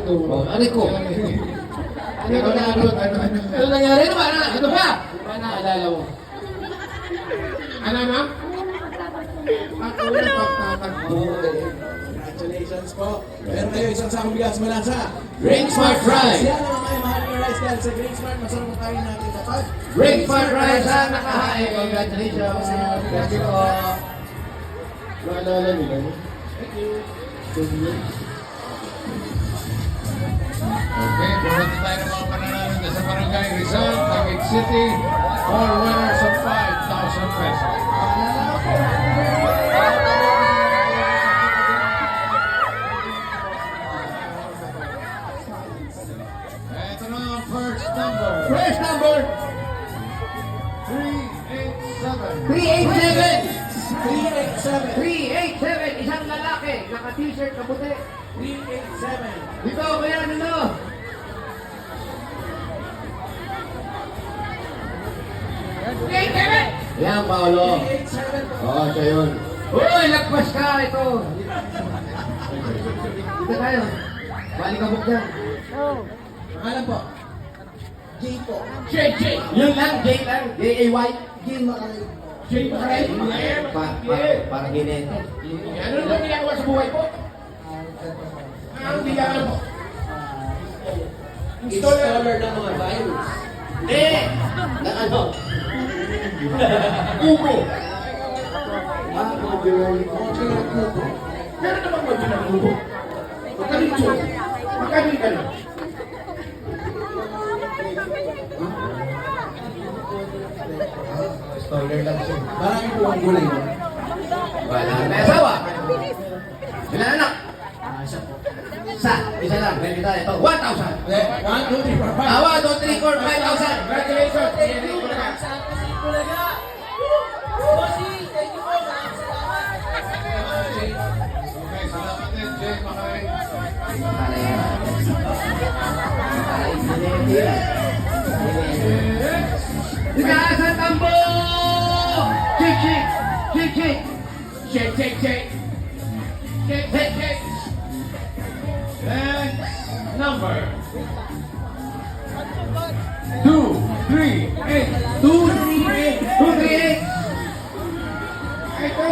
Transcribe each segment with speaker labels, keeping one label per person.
Speaker 1: to.
Speaker 2: Ano ko? Ano nangyari naman? Ano ba? Ano naalala mo?
Speaker 1: Ano na? Ako na pagtatakbo.
Speaker 3: Congratulations po. Meron kayo isang sakong bigas mula sa
Speaker 2: Great Smart Fry.
Speaker 3: Yan ang mga mahal ng rice dahil sa Great Smart. Masarap ang kain natin dapat.
Speaker 2: Great Smart Rice ang nakahain. Congratulations. Thank you po.
Speaker 1: Naalala nila mo?
Speaker 3: Thank you.
Speaker 1: Okay, buhat tayo ng mga pananalo sa Barangay Rizal, Taguig City, for winners of 5,000 pesos. Ito na ang first number.
Speaker 2: First number
Speaker 3: 387.
Speaker 2: 387. 387. Isang lalaki. Naka-t-shirt na puti.
Speaker 3: 387.
Speaker 2: Dito, kaya ano? Yan, Paolo.
Speaker 3: 387 po.
Speaker 2: Oo, siya yun. Uy, lagpas ka! Ito. Dito tayo. Balik ka dyan.
Speaker 3: Pangalan po. J po.
Speaker 2: Yun lang, J lang. J-A-Y.
Speaker 3: J Maray.
Speaker 2: Parang ginete.
Speaker 1: Ano naman ginagawa sa buhay po? Ang bilangan po.
Speaker 3: Installer ng mga virus.
Speaker 2: Hindi! Na ano?
Speaker 1: Kuko.
Speaker 3: Modular Kubo.
Speaker 1: Meron naman mo din ang kuko. Magkalito. Magkalito ka na.
Speaker 2: Stoller lang siya.
Speaker 3: Marami po ang gulay mo.
Speaker 2: Wala. May asawa. Ilan anak? Isa lang. Pwede tayo. Ito, 1,000.
Speaker 3: 1, 2, 3, 4, 5.
Speaker 2: Ah, 1, 2, 3, 4, 5,000.
Speaker 1: Congratulations. Okay, salamat din, Jay. Makay.
Speaker 2: Itaas ang tambo! Shake, shake! Shake, shake!
Speaker 1: Shake, shake, shake. Shake, shake, shake. Next number. 238.
Speaker 2: 238!
Speaker 1: Ito.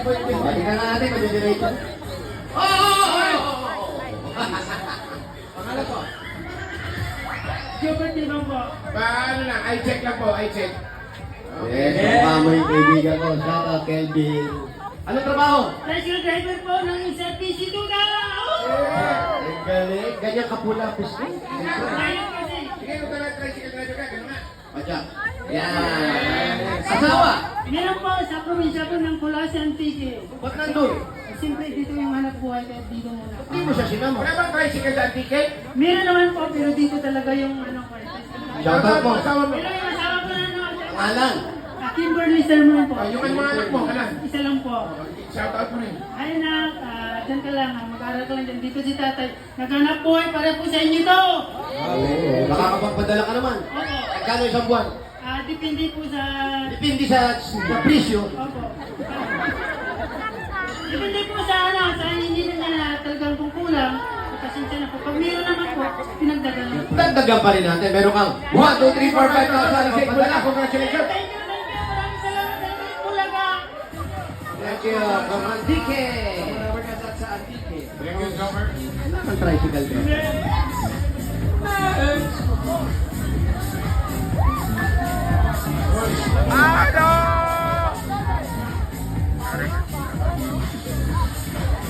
Speaker 2: Balikan na natin, mag-generation.
Speaker 3: Pangalan po.
Speaker 1: Paano na? I check lang po, I check.
Speaker 2: Yes, kasama yung kaibigan ko. Shout out, Kelvin. Ano trabaho?
Speaker 4: Tricycle driver po ng isa PC Duga!
Speaker 2: Ang galing. Ganyan kapula, pisngi.
Speaker 4: Ngayon kasi,
Speaker 1: Sige, kung talaga tricycle driver ka, gano'n nga.
Speaker 2: Padyak. Yan. Asawa.
Speaker 4: meron po sa probinsya po ng Colasan City.
Speaker 2: Ba't nandun?
Speaker 4: Siyempre dito yung hanap buhay kaya dito muna.
Speaker 2: Hindi mo siya sinama.
Speaker 1: Wala bang tricycle sa ticket?
Speaker 4: Meron naman po pero dito talaga yung ano ko.
Speaker 2: Shout out po.
Speaker 1: Asawa mo.
Speaker 4: Pero yung asawa ko na ano,
Speaker 2: Pangalan.
Speaker 4: Kimberly Sermon po.
Speaker 1: Yung mga anak mo, alam.
Speaker 4: Isa lang po.
Speaker 1: Shout out mo rin.
Speaker 4: Ay anak, dyan ka lang, mag-aaral ka lang dyan. Dito si tatay. Naghanap buhay para po sa inyo to.
Speaker 2: Nakakapagpadala ka naman.
Speaker 4: Opo.
Speaker 2: Magkano isang buwan?
Speaker 4: Depende po sa...
Speaker 2: Depende sa presyo.
Speaker 4: Opo. Depende po sa ano, sa hindi na niya na talagang kung kulang. Pasensya na po. Pag meron naman po, pinagdagan lang po.
Speaker 2: Dagdagan pa rin natin. Meron kang 1, 2, 3, 4, 5,000.
Speaker 1: Sige, wala. Congratulations.
Speaker 4: Thank you. Maraming salamat sa inyo, Bulaga.
Speaker 2: Thank you. From Antique.
Speaker 1: Thank you, Summer.
Speaker 2: Wala kang tricycle din.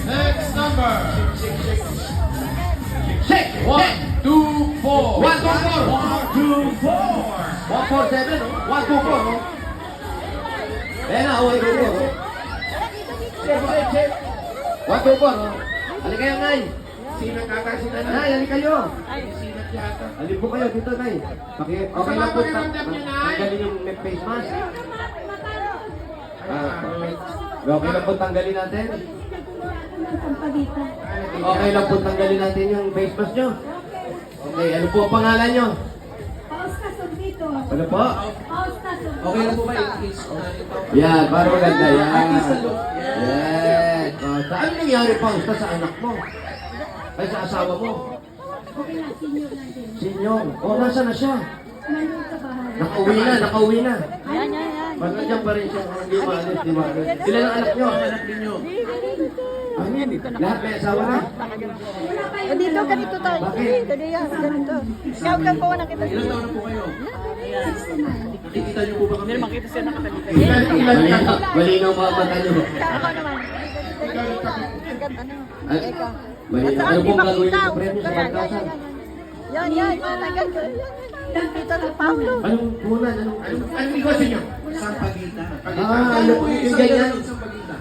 Speaker 1: Next number.
Speaker 2: Shake!
Speaker 1: 1, 2, 4.
Speaker 2: 1, 2, 4.
Speaker 1: 1, 2, 4.
Speaker 2: 147, 1, 2, 4. Ayan na, 1, 2, 4. 1, 2, 4. Halika kayo, Nay.
Speaker 1: Sino kakasina na?
Speaker 2: Nay, halika kayo.
Speaker 1: Sinat yata.
Speaker 2: Halika po kayo dito, Nay. Okay lang po. Tanggalin yung face mask. Okay lang po tanggalin natin. Okay lang po tanggalin natin yung face mask nyo. Okay, ano po ang pangalan nyo? Ano po?
Speaker 3: Okay lang po ba i-kiss?
Speaker 2: Yan, para maganda. Yan. Yes. Ano nangyari pa sa anak mo? Ay, sa asawa mo.
Speaker 5: Okay na, senior lang din.
Speaker 2: Senior. O, nasa na siya?
Speaker 5: Nandun sa bahay.
Speaker 2: Nakauwi na.
Speaker 6: Yan.
Speaker 2: Ba't nandiyan pa rin siya? Hindi maalis, di maalis. Ilan ang anak nyo?
Speaker 3: Anak ninyo.
Speaker 2: Amin. Lahat may asawa na.
Speaker 6: O dito, ganito tayo. Dito, ganito. Ikaw ka po, nakita
Speaker 3: Ilan
Speaker 6: siya.
Speaker 3: taon na po kayo? Nakikita niyo po ba kami? Makita siya nakatalita.
Speaker 2: Malinaw mga mata nyo.
Speaker 6: Ako naman. Ano?
Speaker 2: Ay, malinaw. Ano pong gagawin niyo sa premyo sa pagkasan?
Speaker 6: Yan. Matagal ko. Dito na Paulo.
Speaker 2: Anong punan? Anong negosyo nyo?
Speaker 3: Sampagita.
Speaker 2: Ah, ano po yung ganyan?
Speaker 3: Sampagita.